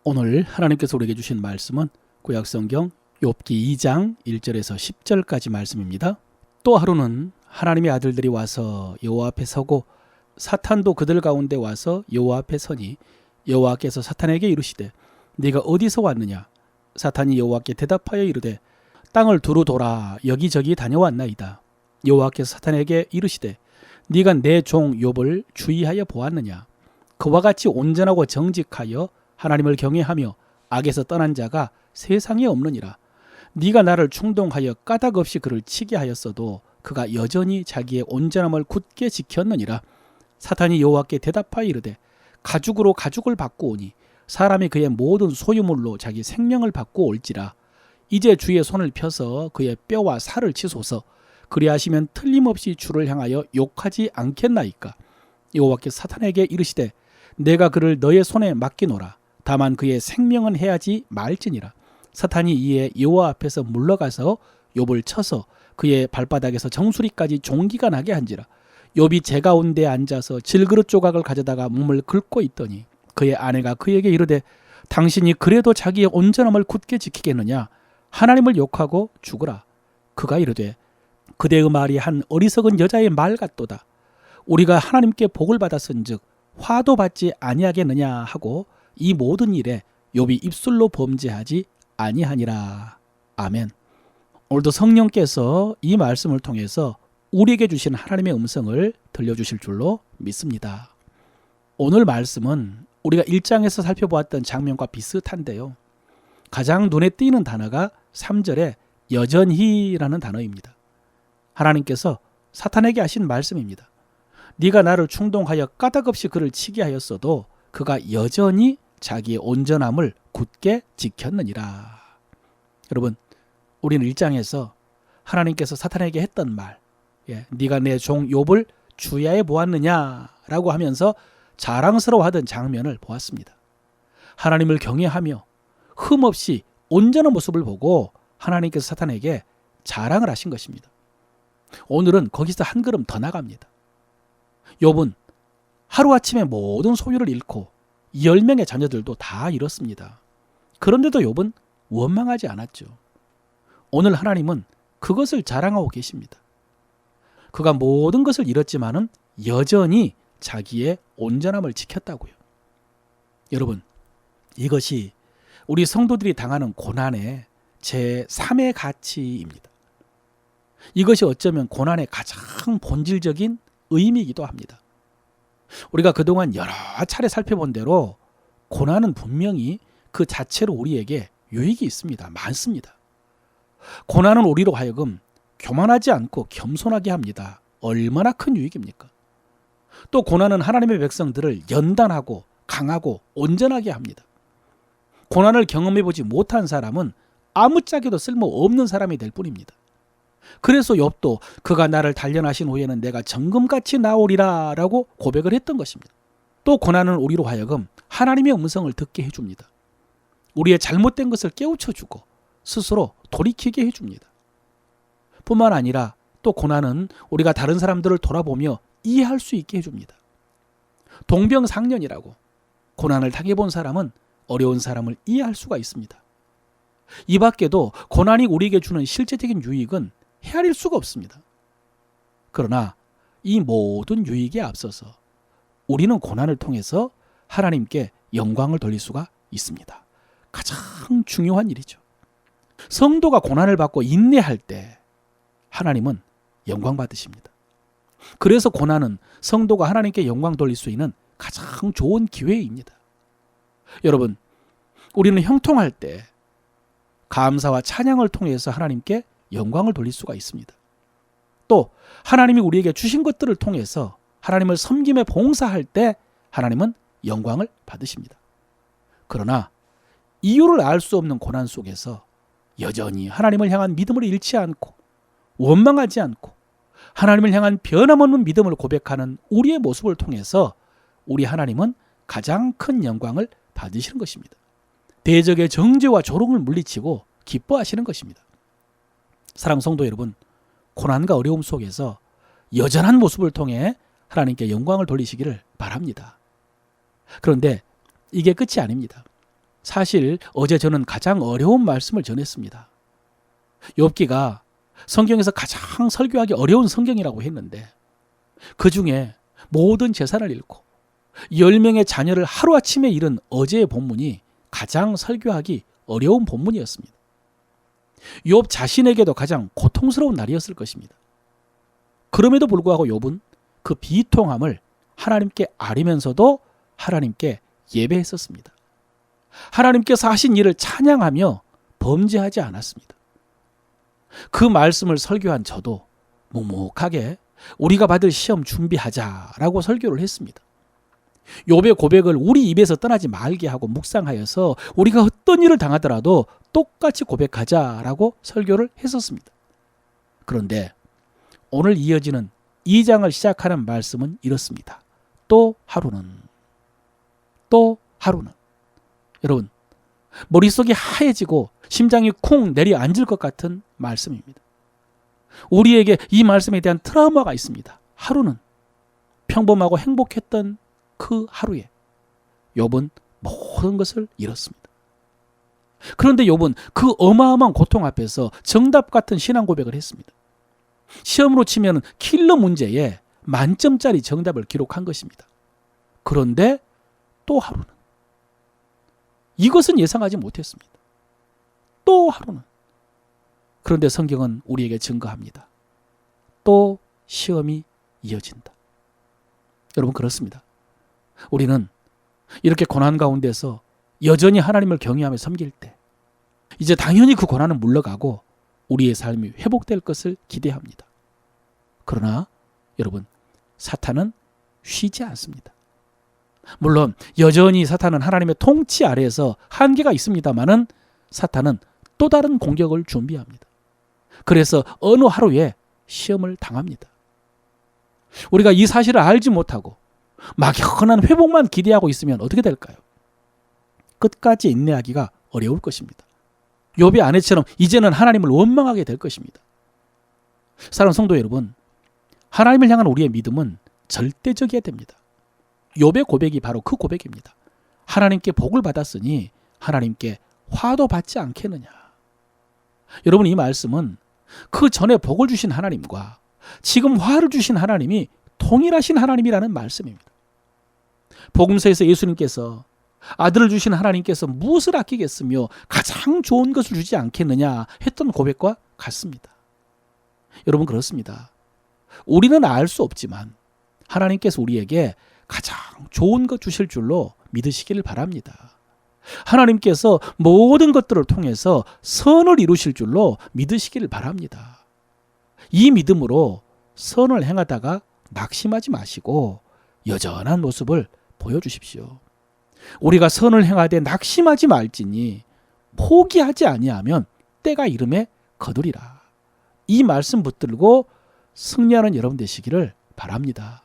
오늘 하나님께서 우리에게 주신 말씀은 구약성경 욥기 2장 1절에서 10절까지 말씀입니다. 또 하루는 하나님의 아들들이 와서 여호와 앞에 서고 사탄도 그들 가운데 와서 여호와 앞에 서니 여호와께서 사탄에게 이르시되 네가 어디서 왔느냐? 사탄이 여호와께 대답하여 이르되 땅을 두루 돌아 여기저기 다녀왔나이다. 여호와께서 사탄에게 이르시되 네가 내 종 욥을 주의하여 보았느냐? 그와 같이 온전하고 정직하여 하나님을 경외하며 악에서 떠난 자가 세상에 없느니라. 네가 나를 충동하여 까닭 없이 그를 치게 하였어도 그가 여전히 자기의 온전함을 굳게 지켰느니라. 사탄이 여호와께 대답하여 이르되 가죽으로 가죽을 받고 오니 사람이 그의 모든 소유물로 자기 생명을 받고 올지라. 이제 주의 손을 펴서 그의 뼈와 살을 치소서. 그리하시면 틀림없이 주를 향하여 욕하지 않겠나이까. 여호와께서 사탄에게 이르시되 내가 그를 너의 손에 맡기노라. 다만 그의 생명은 해하지 말지니라. 사탄이 이에 여호와 앞에서 물러가서 욥을 쳐서 그의 발바닥에서 정수리까지 종기가 나게 한지라. 욥이 제 가운데 앉아서 질그릇 조각을 가져다가 몸을 긁고 있더니 그의 아내가 그에게 이르되 당신이 그래도 자기의 온전함을 굳게 지키겠느냐? 하나님을 욕하고 죽으라. 그가 이르되 그대의 말이 한 어리석은 여자의 말 같도다. 우리가 하나님께 복을 받았은즉 화도 받지 아니하겠느냐 하고 이 모든 일에 욥이 입술로 범죄하지 아니하니라. 아멘. 오늘도 성령께서 이 말씀을 통해서 우리에게 주신 하나님의 음성을 들려주실 줄로 믿습니다. 오늘 말씀은 우리가 1장에서 살펴보았던 장면과 비슷한데요. 가장 눈에 띄는 단어가 3절에 여전히라는 단어입니다. 하나님께서 사탄에게 하신 말씀입니다. 네가 나를 충동하여 까닭없이 그를 치게 하였어도 그가 여전히 자기의 온전함을 굳게 지켰느니라. 여러분, 우리는 1장에서 하나님께서 사탄에게 했던 말, 네가 내 종 욥을 주야해 보았느냐라고 하면서 자랑스러워하던 장면을 보았습니다. 하나님을 경외하며 흠없이 온전한 모습을 보고 하나님께서 사탄에게 자랑을 하신 것입니다. 오늘은 거기서 한 걸음 더 나갑니다. 욥은 하루아침에 모든 소유를 잃고 10명의 자녀들도 다 잃었습니다. 그런데도 욥은 원망하지 않았죠. 오늘 하나님은 그것을 자랑하고 계십니다. 그가 모든 것을 잃었지만은 여전히 자기의 온전함을 지켰다고요. 여러분, 이것이 우리 성도들이 당하는 고난의 제3의 가치입니다. 이것이 어쩌면 고난의 가장 본질적인 의미이기도 합니다. 우리가 그동안 여러 차례 살펴본 대로 고난은 분명히 그 자체로 우리에게 유익이 있습니다. 많습니다. 고난은 우리로 하여금 교만하지 않고 겸손하게 합니다. 얼마나 큰 유익입니까? 또 고난은 하나님의 백성들을 연단하고 강하고 온전하게 합니다. 고난을 경험해보지 못한 사람은 아무짝에도 쓸모없는 사람이 될 뿐입니다. 그래서 욥도 그가 나를 단련하신 후에는 내가 정금같이 나오리라 라고 고백을 했던 것입니다. 또 고난은 우리로 하여금 하나님의 음성을 듣게 해줍니다. 우리의 잘못된 것을 깨우쳐주고 스스로 돌이키게 해줍니다. 뿐만 아니라 또 고난은 우리가 다른 사람들을 돌아보며 이해할 수 있게 해줍니다. 동병상련이라고 고난을 당해본 사람은 어려운 사람을 이해할 수가 있습니다. 이 밖에도 고난이 우리에게 주는 실제적인 유익은 헤아릴 수가 없습니다. 그러나 이 모든 유익에 앞서서 우리는 고난을 통해서 하나님께 영광을 돌릴 수가 있습니다. 가장 중요한 일이죠. 성도가 고난을 받고 인내할 때 하나님은 영광 받으십니다. 그래서 고난은 성도가 하나님께 영광 돌릴 수 있는 가장 좋은 기회입니다. 여러분, 우리는 형통할 때 감사와 찬양을 통해서 하나님께 영광을 돌릴 수가 있습니다. 또 하나님이 우리에게 주신 것들을 통해서 하나님을 섬김에 봉사할 때 하나님은 영광을 받으십니다. 그러나 이유를 알 수 없는 고난 속에서 여전히 하나님을 향한 믿음을 잃지 않고 원망하지 않고 하나님을 향한 변함없는 믿음을 고백하는 우리의 모습을 통해서 우리 하나님은 가장 큰 영광을 받으시는 것입니다. 대적의 정죄와 조롱을 물리치고 기뻐하시는 것입니다. 사랑하는 성도 여러분, 고난과 어려움 속에서 여전한 모습을 통해 하나님께 영광을 돌리시기를 바랍니다. 그런데 이게 끝이 아닙니다. 사실 어제 저는 가장 어려운 말씀을 전했습니다. 욥기가 성경에서 가장 설교하기 어려운 성경이라고 했는데 그 중에 모든 재산을 잃고 10명의 자녀를 하루아침에 잃은 어제의 본문이 가장 설교하기 어려운 본문이었습니다. 욥 자신에게도 가장 고통스러운 날이었을 것입니다. 그럼에도 불구하고 욥은 그 비통함을 하나님께 아뢰면서도 하나님께 예배했었습니다. 하나님께서 하신 일을 찬양하며 범죄하지 않았습니다. 그 말씀을 설교한 저도 묵묵하게 우리가 받을 시험 준비하자라고 설교를 했습니다. 욥의 고백을 우리 입에서 떠나지 말게 하고 묵상하여서 우리가 어떤 일을 당하더라도 똑같이 고백하자라고 설교를 했었습니다. 그런데 오늘 이어지는 2장을 시작하는 말씀은 이렇습니다. 또 하루는 여러분 머릿속이 하얘지고 심장이 쿵 내려앉을 것 같은 말씀입니다. 우리에게 이 말씀에 대한 트라우마가 있습니다. 하루는 평범하고 행복했던 그 하루에 욥은 모든 것을 잃었습니다. 그런데 욥은 그 어마어마한 고통 앞에서 정답 같은 신앙 고백을 했습니다. 시험으로 치면 킬러 문제에 만점짜리 정답을 기록한 것입니다. 그런데 또 하루는 이것은 예상하지 못했습니다. 또 하루는 그런데 성경은 우리에게 증거합니다. 또 시험이 이어진다. 여러분 그렇습니다. 우리는 이렇게 고난 가운데서 여전히 하나님을 경외하며 섬길 때 이제 당연히 그 고난은 물러가고 우리의 삶이 회복될 것을 기대합니다. 그러나 여러분 사탄은 쉬지 않습니다. 물론 여전히 사탄은 하나님의 통치 아래에서 한계가 있습니다마는 사탄은 또 다른 공격을 준비합니다. 그래서 어느 하루에 시험을 당합니다. 우리가 이 사실을 알지 못하고 막연한 회복만 기대하고 있으면 어떻게 될까요? 끝까지 인내하기가 어려울 것입니다. 욥의 아내처럼 이제는 하나님을 원망하게 될 것입니다. 사랑하는 성도 여러분, 하나님을 향한 우리의 믿음은 절대적이어야 됩니다. 욥의 고백이 바로 그 고백입니다. 하나님께 복을 받았으니 하나님께 화도 받지 않겠느냐. 여러분 이 말씀은 그 전에 복을 주신 하나님과 지금 화를 주신 하나님이 동일하신 하나님이라는 말씀입니다. 복음서에서 예수님께서 아들을 주신 하나님께서 무엇을 아끼겠으며 가장 좋은 것을 주지 않겠느냐 했던 고백과 같습니다. 여러분 그렇습니다. 우리는 알 수 없지만 하나님께서 우리에게 가장 좋은 것 주실 줄로 믿으시기를 바랍니다. 하나님께서 모든 것들을 통해서 선을 이루실 줄로 믿으시기를 바랍니다. 이 믿음으로 선을 행하다가 낙심하지 마시고 여전한 모습을 보여주십시오. 우리가 선을 행하되 낙심하지 말지니 포기하지 아니하면 때가 이름에 거두리라. 이 말씀 붙들고 승리하는 여러분 되시기를 바랍니다.